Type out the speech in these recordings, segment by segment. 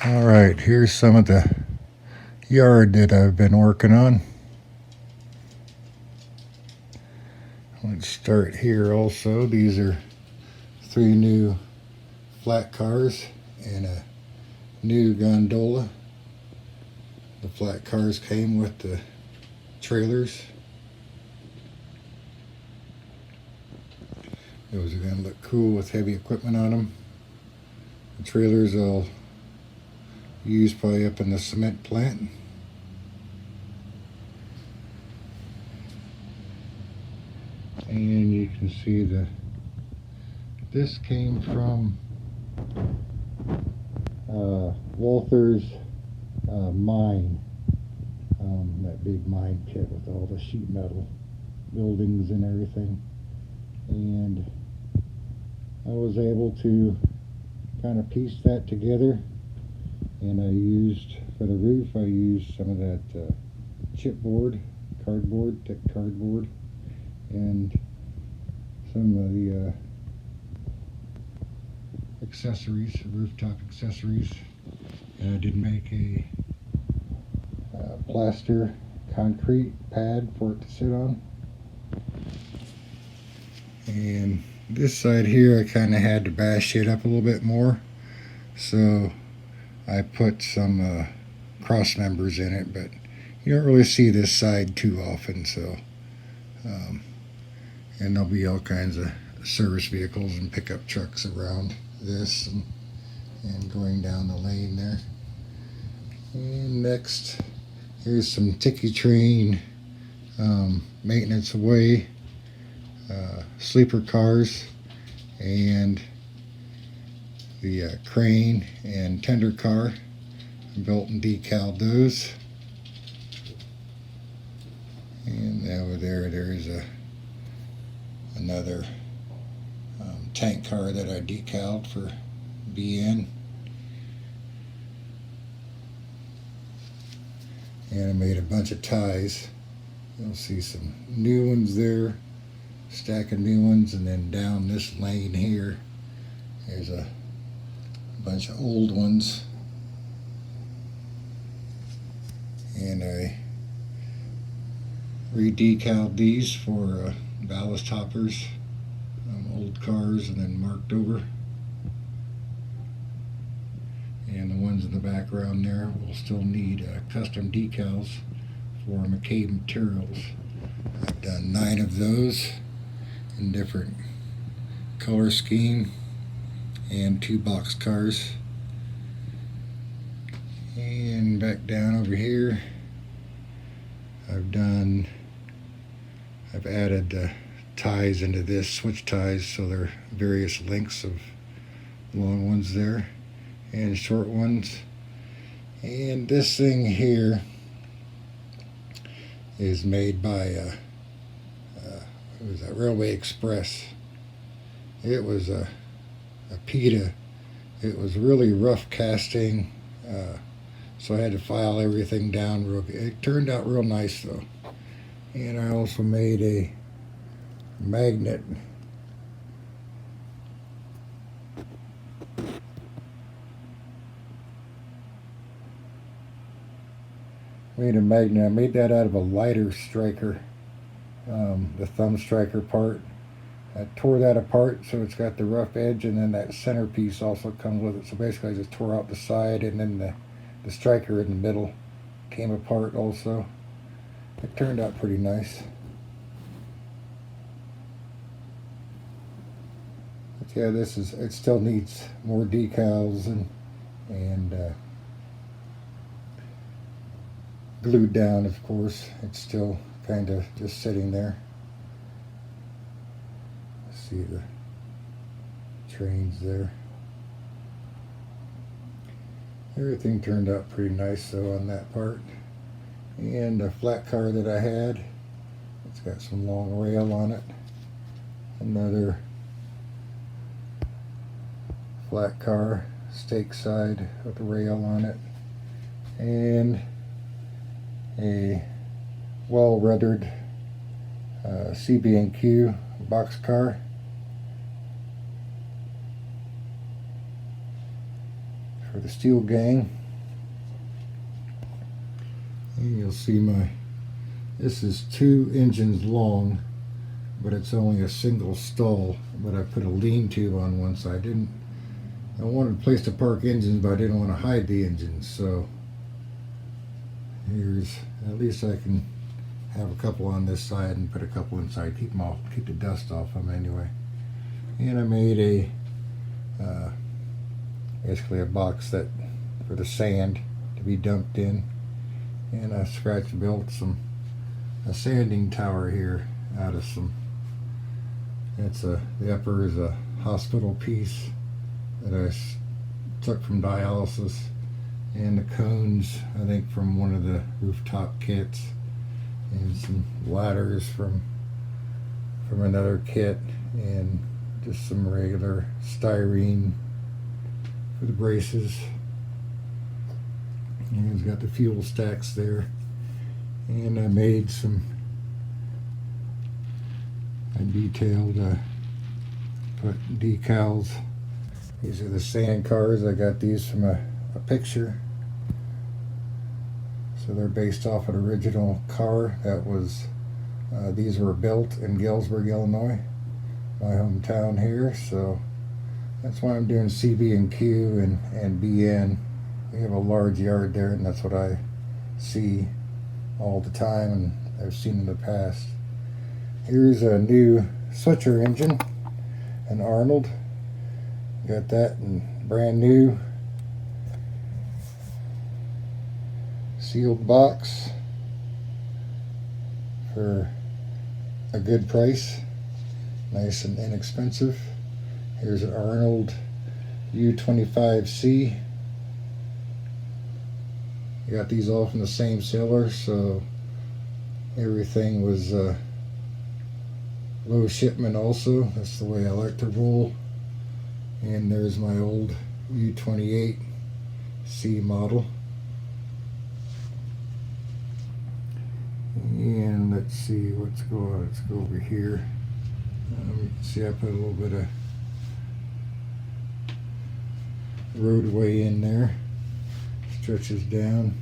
Alright, here's some of the yard that I've been working on. Let's start here also. These are 3 new flat cars and a new gondola. The flat cars came with the trailers. Those are going to look cool with heavy equipment on them. The trailers I'll use probably up in the cement plant. And you can see this came from Walther's mine, that big mine pit with all the sheet metal buildings and everything. And I was able to kind of piece that together, and I used, for the roof, I used some of that chipboard, thick cardboard, and some of the accessories, rooftop accessories. And I did make a plaster concrete pad for it to sit on. And this side here I kind of had to bash it up a little bit more, so I put some cross members in it, but you don't really see this side too often. So and there'll be all kinds of service vehicles and pickup trucks around this and going down the lane there. And next, here's some Tiki Train maintenance away sleeper cars, and the crane and tender car. I built and decaled those. And over there's another tank car that I decaled for BN. And I made a bunch of ties. You'll see some new ones there, stack of new ones, and then down this lane here there's a bunch of old ones. And I re-decaled these for ballast hoppers, old cars, and then marked over. And the ones in the background there will still need custom decals for McCabe Materials. I've done 9 of those in different color scheme and 2 box cars. And back down over here, I've added ties into this, switch ties, so there are various lengths of long ones there and short ones. And this thing here is made by what was that, Railway Express. It was a pita. It was really rough casting, so I had to file everything down real good. It turned out real nice though. And I also made a magnet. I made that out of a lighter striker, the thumb striker part. I tore that apart so it's got the rough edge, and then that center piece also comes with it. So basically I just tore out the side, and then the striker in the middle came apart also. It turned out pretty nice. But yeah, it still needs more decals and glued down, of course. It's still kind of just sitting there. See the trains there. Everything turned out pretty nice though on that part. And a flat car that I had, it's got some long rail on it. Another flat car, stake side with a rail on it. And a well-weathered CB&Q box car for the steel gang. And you'll see this is 2 engines long, but it's only a single stall, but I put a lean tube on one side. I wanted a place to park engines, but I didn't want to hide the engines, so here's, at least I can have a couple on this side and put a couple inside, keep the dust off them anyway. And I made basically a box for the sand to be dumped in, and I scratch built a sanding tower here out of the upper is a hospital piece that I took from dialysis, and the cones I think from one of the rooftop kits, and some ladders from another kit, and just some regular styrene for the braces. And it's got the fuel stacks there, and I made I detailed, put decals. These are the sand cars. I got these from a picture. So they're based off an original car that was, these were built in Galesburg, Illinois, my hometown here. So that's why I'm doing CB&Q and BN. We have a large yard there, and that's what I see all the time, and I've seen in the past. Here's a new switcher engine, an Arnold. Got that in brand new sealed box for a good price, nice and inexpensive. Here's an Arnold U25C. I got these all from the same seller, so everything was low shipment also. That's the way I like to roll. And there's my old U28C model. And let's see, let's go over here. You can see I put a little bit of roadway in there. Stretches down.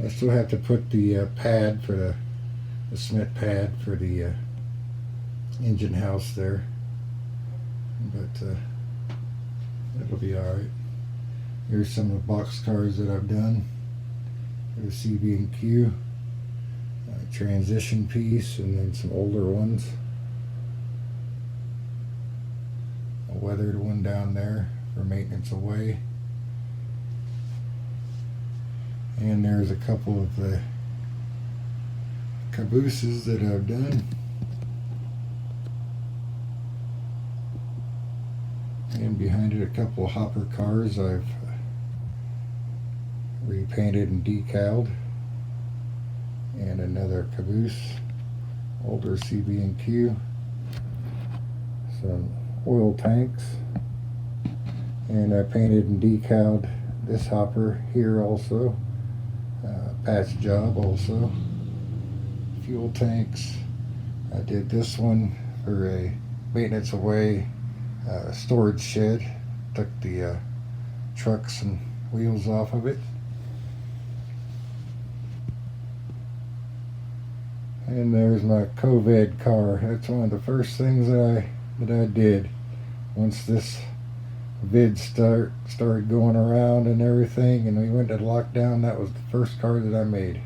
I still have to put the pad for the cement pad for the engine house there, but it'll be alright. Here's some of the box cars that I've done. There's CB&Q, transition piece, and then some older ones. A weathered one down there for maintenance away. And there's a couple of the cabooses that I've done. And behind it, a couple of hopper cars I've repainted and decaled. And another caboose, older CB&Q. Some oil tanks. And I painted and decaled this hopper here also. Patch job also. Fuel tanks. I did this one for a maintenance away storage shed. Took the trucks and wheels off of it. And there's my COVID car. That's one of the first things that I did once this vid started going around and everything, and we went to lockdown. That was the first car that I made.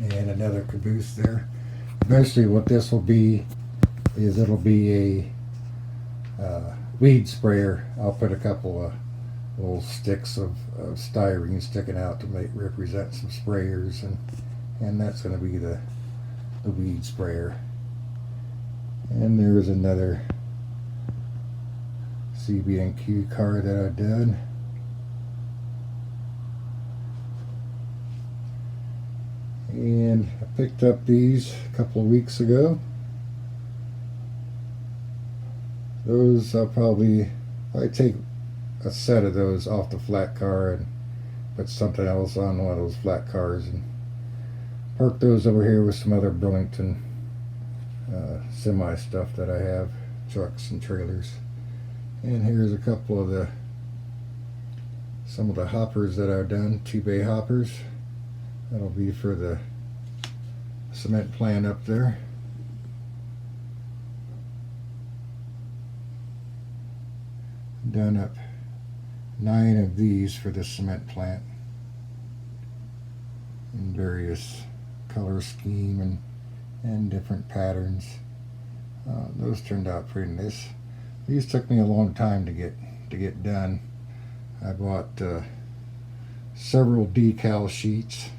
And another caboose there. Eventually what this will be is it'll be a weed sprayer. I'll put a couple of little sticks of styrene sticking out to represent some sprayers, and that's going to be the weed sprayer. And there's another CB&Q car that I've done. And I picked up these a couple of weeks ago. Those I'll probably take a set of those off the flat car and put something else on one of those flat cars and park those over here with some other Burlington semi stuff that I have, trucks and trailers. And here's a couple of the some of the hoppers that I've done, 2-bay hoppers. That'll be for the cement plant up there. Done up 9 of these for the cement plant in various color scheme and different patterns. Those turned out pretty nice. These took me a long time to get done. I bought several decal sheets.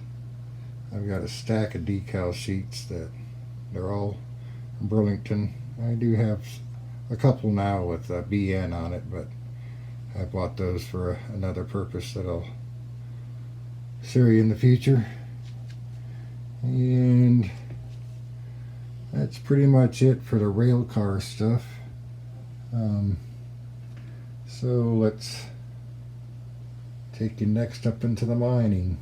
I've got a stack of decal sheets that they're all Burlington. I do have a couple now with BN on it, but I bought those for another purpose that I'll show you in the future. And that's pretty much it for the rail car stuff. So let's take you next up into the mining.